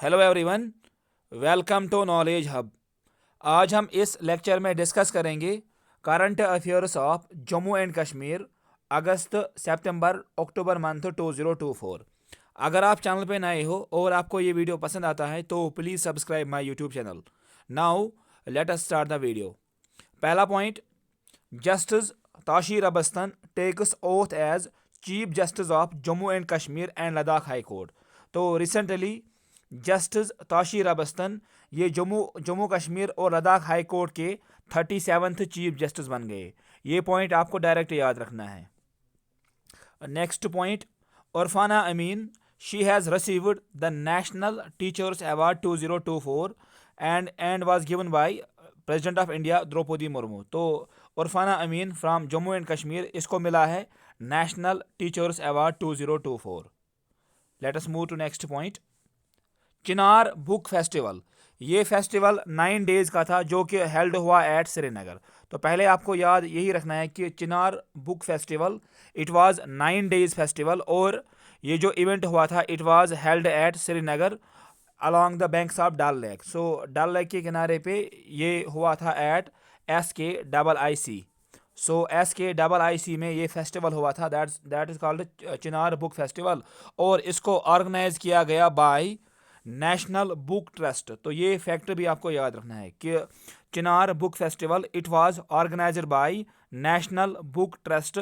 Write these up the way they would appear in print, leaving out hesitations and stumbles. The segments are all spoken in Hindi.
Hello everyone, welcome to knowledge hub. आज हम इस लेक्चर में डिस्कस करेंगे current affairs of Jammu and Kashmir August September October month 2024। अगर आप चैनल पे नए हो और आपको ये वीडियो पसंद आता है तो please subscribe my YouTube channel. Now let us start the video. पहला point, justice Tashi Rabstan takes oath as chief justice of Jammu and Kashmir and Ladakh high court. तो रिसेंटली जस्टिस ताशीर अबस्तन ये जम्मू कश्मीर और लद्दाख हाई कोर्ट के 37th चीफ जस्टिस बन गए। ये पॉइंट आपको डायरेक्ट याद रखना है। Next point, Urfana Amin, she has received the national teachers award 2024 and was given by president of India Droupadi Murmu. तो उरफाना अमीन फ्रॉम जम्मू एंड कश्मीर, इसको मिला है national teachers award 2024। Let us move to next point, Chinar book festival. ये फेस्टिवल 9 डेज का था जो कि हेल्ड हुआ एट श्रीनगर। तो पहले आपको याद यही रखना है कि Chinar book festival it was 9 days festival और ये जो इवेंट हुआ था it was held at Srinagar along the banks of Dal lake. So Dal lake के किनारे पे ये हुआ था एट SKIIC। सो SKIIC में ये फेस्टिवल हुआ था, that is called Chinar book festival. और इसको ऑर्गेनाइज किया गया बाय नेशनल बुक ट्रस्ट। तो ये फैक्ट भी आपको याद रखना है कि Chinar book festival it was organized by national book trust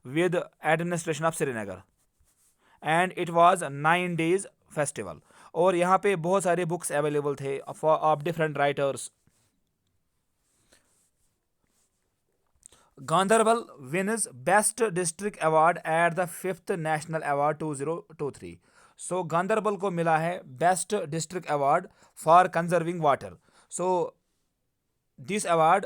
with administration of Srinagar and it was 9 days festival. और यहाँ पे बहुत सारे बुक्स अवेलेबल थे of different writers. Ganderbal wins best district award at the 5th national award 2023। So Ganderbal को मिला है best district award for conserving water. So this award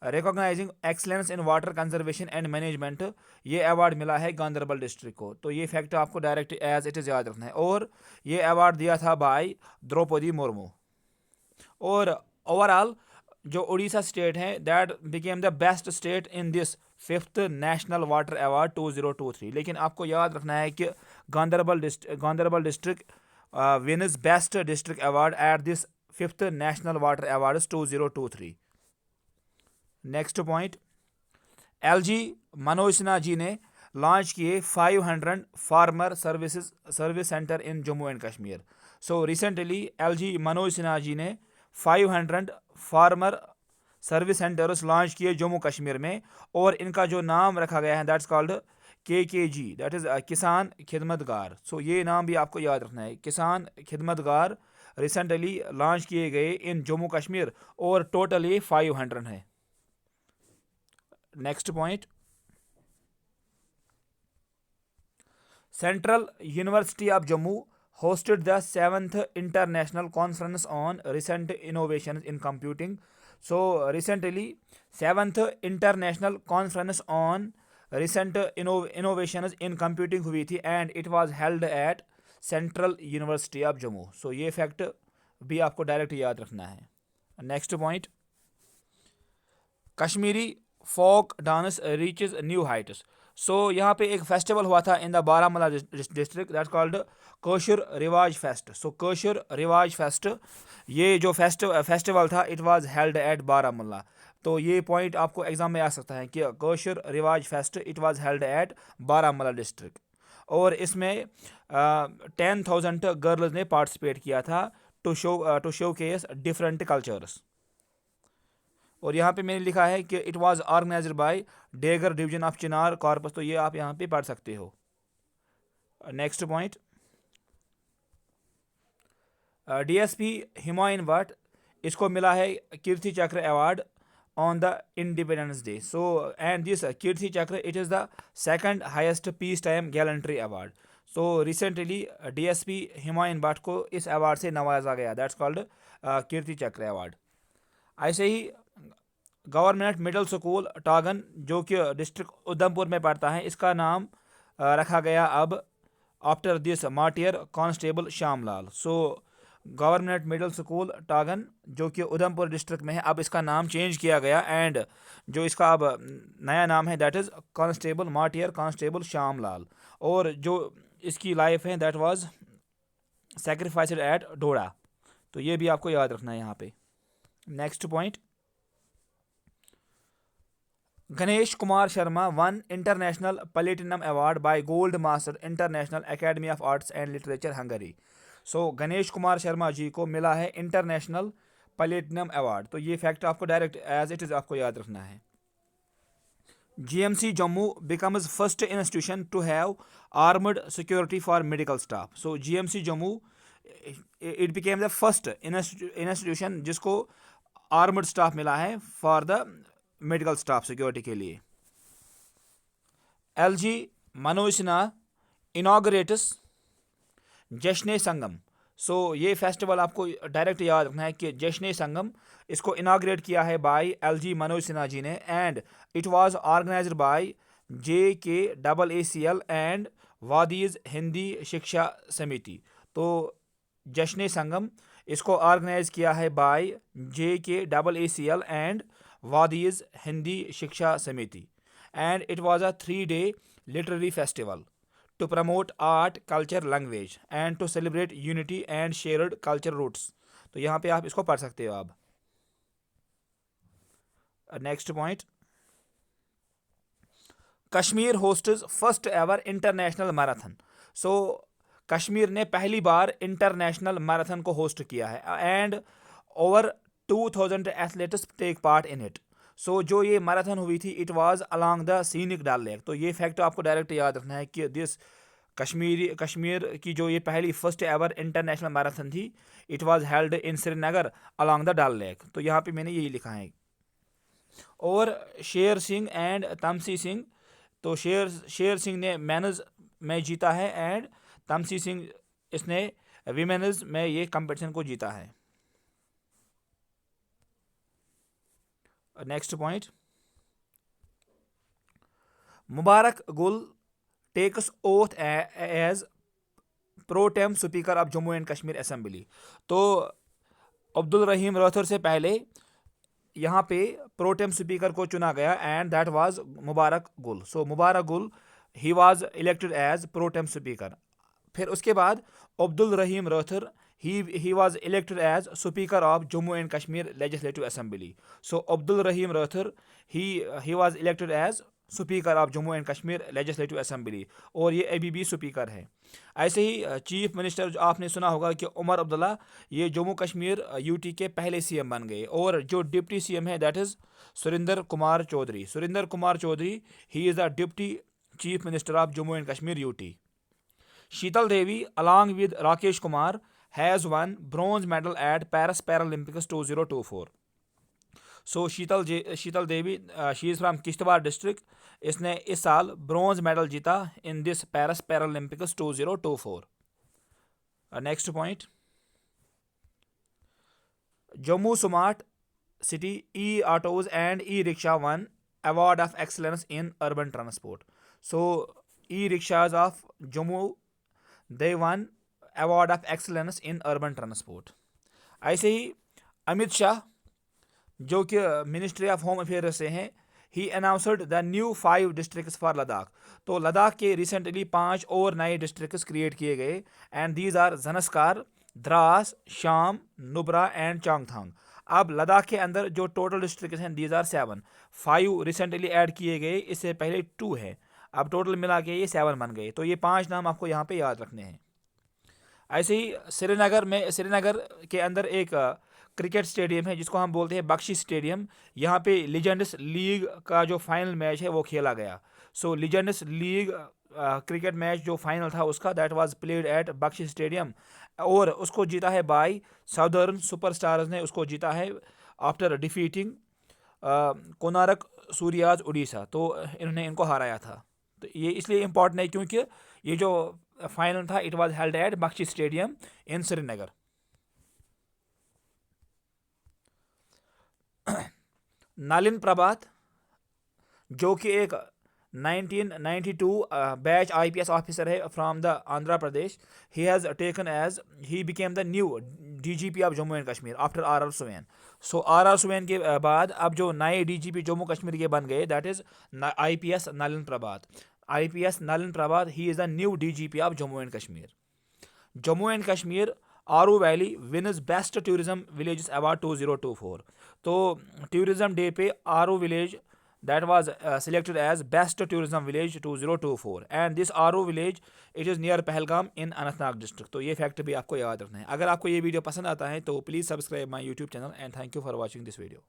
recognizing excellence in water conservation and management, ये अवार्ड मिला है गांधरबल डिस्ट्रिक्ट को। तो ये फैक्ट आपको डायरेक्ट एज इट इज़ याद रखना है। और ये अवार्ड दिया था बाय द्रौपदी मुर्मू। और ओवरऑल जो उड़ीसा स्टेट है that became the best state in this 5th national water award 2023। लेकिन आपको याद रखना है कि Ganderbal district wins best district award at this 5th national water award 2023। Next point, LG Manoj Sinha ji ने लॉन्च किए 500 farmer service center in Jammu and Kashmir. So recently LG Manoj Sinha ji ने 500 फार्मर सर्विस सेंटर्स लॉन्च किए जम्मू कश्मीर में। और इनका जो नाम रखा गया है that's called KKG, that is किसान खिदमतगार। सो ये नाम भी आपको याद रखना है, किसान खिदमतगार रिसेंटली लॉन्च किए गए इन जम्मू कश्मीर और टोटल ये 500 है। Next point, central university of Jammu hosted the 7th International Conference on Recent Innovations in Computing. So recently 7th International Conference on Recent Innovations in Computing हुई थी and it was held at Central University of Jammu. So ये फैक्ट भी आपको डायरेक्ट याद रखना है। Next point, Kashmiri folk dance reaches new heights. So यहाँ पे एक फेस्टिवल हुआ था in the Baramulla district that called Koshur Riwaj fest. So Koshur Riwaj fest, ये जो फेस्टिवल था it was held at Baramulla. तो ये पॉइंट आपको एग्जाम में आ सकता है कि Koshur Riwaj fest it was held at Baramulla district. और इसमें 10,000 गर्ल्स ने पार्टिसिपेट किया था to showcase different cultures. और यहाँ पे मैंने लिखा है कि it was organized by dagger division of Chinar corps. तो ये आप यहाँ पे पढ़ सकते हो। Next point, DSP Humayun Bhat, इसको मिला है Kirti Chakra award on the independence day. So and this Kirti Chakra it is the second highest peace time gallantry award. So recently DSP Humayun Bhatt को इस अवार्ड से नवाजा गया, that's called Kirti Chakra award. ऐसे ही गवर्नमेंट मिडिल स्कूल टागन जो कि डिस्ट्रिक्ट उधमपुर में पड़ता है, इसका नाम रखा गया अब after this martyr constable Shyamlal. So government middle school Tagan जो कि उधमपुर डिस्ट्रिक्ट में है, अब इसका नाम चेंज किया गया एंड जो इसका अब नया नाम है that is constable martyr constable Shyamlal. और जो इसकी लाइफ है that was sacrificed at Doda. तो ये भी आपको याद रखना है यहाँ पे। Next point, Ganesh Kumar Sharma won international platinum award by gold master international academy of arts and literature Hungary. So Ganesh Kumar Sharma ji को मिला है इंटरनेशनल प्लेटिनम अवार्ड। तो ये फैक्ट आपको डायरेक्ट एज इट इज़ आपको याद रखना है। GMC Jammu becomes first institution to have armed security for medical staff. So GMC Jammu, it became the first institution जिसको armed staff मिला है for the medical staff security के लिए। LG मनोज सिन्हा inaugurates जश्न संगम। सो ये फेस्टिवल आपको डायरेक्ट याद रखना है कि जश्न संगम इसको इनाग्रेट किया है बाय LG मनोज सिन्हा जी ने, and it was organized by JKAACL and Wadis Hindi Shiksha Samiti. तो जश्न संगम इसको ऑर्गेनाइज किया है by JKAACL and Wadis Hindi Shiksha Samiti, and it was a 3-day literary festival to promote art, culture, language and to celebrate unity and shared cultural roots। तो यहाँ पे आप इसको पढ़ सकते हो। आप next point, Kashmir hosts first ever international marathon. So Kashmir ने पहली बार इंटरनेशनल मैराथन को होस्ट किया है and over 2000 athletes take part in it. So जो ये मैराथन हुई थी it was along the scenic Dal lake. तो ये फैक्ट आपको डायरेक्ट याद रखना है कि दिस कश्मीर की जो ये पहली फर्स्ट एवर इंटरनेशनल मैराथन थी it was held in Srinagar along the Dal lake. तो यहाँ पे मैंने यही लिखा है। और शेर सिंह एंड तमसी सिंह, तो शेर सिंह ने मेंस में जीता है एंड तमसी सिंह इसने विमेन्स में ये कंपटीशन को जीता है। Next point, Mubarak Gul takes oath as pro tem speaker of Jammu and Kashmir assembly. तो अब्दुल रहीम रैथर से पहले यहाँ पे प्रोटेम स्पीकर को चुना गया एंड दैट वाज मुबारक गुल। So Mubarak Gul he was elected as pro tem speaker. फिर उसके बाद Abdul Rahim Rather he was elected as speaker of Jammu and Kashmir legislative assembly। So Abdul Rahim Rathar he was elected as speaker of Jammu and Kashmir legislative assembly, और ये अभी भी स्पीकर है। ऐसे ही चीफ मिनिस्टर जो आपने सुना होगा कि उमर अब्दुल्ला ये जम्मू कश्मीर यूटी के पहले सीएम बन गए, और जो डिप्टी सीएम है दैट इज़ सुरेंद्र कुमार चौधरी। सुरेंद्र कुमार चौधरी ही is the deputy chief minister of Jammu and Kashmir UT. Sheetal Devi along with Rakesh Kumar has won bronze medal at Paris Paralympics 2024। So Sheetal Devi she is from Kishtwar district, इसने इस साल ब्रॉन्ज मेडल जीता in this Paris Paralympics 2024। Next point, Jammu smart city e autos and e rickshaw one award of excellence in urban transport. So E rickshaws of Jammu they one award of excellence in urban transport. ऐसे ही अमित शाह जो कि मिनिस्ट्री ऑफ होम अफेयर्स से हैं, he announced the new 5 districts for Ladakh. तो लद्दाख के रिसेंटली 5 और नए डिस्ट्रिक्ट्स क्रिएट किए गए एंड दीज आर ज़नस्कार, द्रास, शाम, नुब्रा एंड चांगथांग। अब लद्दाख के अंदर जो टोटल डिस्ट्रिक्ट्स हैं दीज आर 7, 5 रिसेंटली ऐड किए गए, इससे पहले 2 है, अब टोटल मिला के ये 7 बन गए। तो ये 5 नाम आपको यहाँ पे याद रखने हैं। ऐसे ही श्रीनगर के अंदर एक क्रिकेट स्टेडियम है जिसको हम बोलते हैं बख्शी स्टेडियम। यहाँ पे लीजेंड्स लीग का जो फाइनल मैच है वो खेला गया। So legends league cricket match जो फाइनल था उसका that was played at Bakshi stadium, और उसको जीता है बाय साउदर्न सुपरस्टार्स ने उसको जीता है आफ्टर डिफीटिंग कोनारक सूर्याज उड़ीसा। तो इन्होंने इनको हराया था। तो ये इसलिए इम्पॉर्टेंट है क्योंकि ये जो फाइनल था it was held at Bakshi stadium in Srinagar. Nalin Prabhat जो कि एक 1992 बैच IPS ऑफिसर है from the Andhra Pradesh, he has taken as he became the new DGP of Jammu and Kashmir after RR Swain. सो RR सुवैन के बाद अब जो नए DGP जम्मू कश्मीर के बन गए that is IPS Nalin Prabhat. IPS Nalin Prabhat ही is the new DGP of Jammu and Kashmir. Jammu and Kashmir Aru valley wins best tourism village award 2024। तो टूरिज्म डे पे Aru village that was selected as best tourism village 2024 and this Aru village it is near Pahalgam in Anantnag district। तो ये फैक्ट भी आपको याद रखना है। अगर आपको ये वीडियो पसंद आता है तो please subscribe my YouTube channel and thank you for watching this video.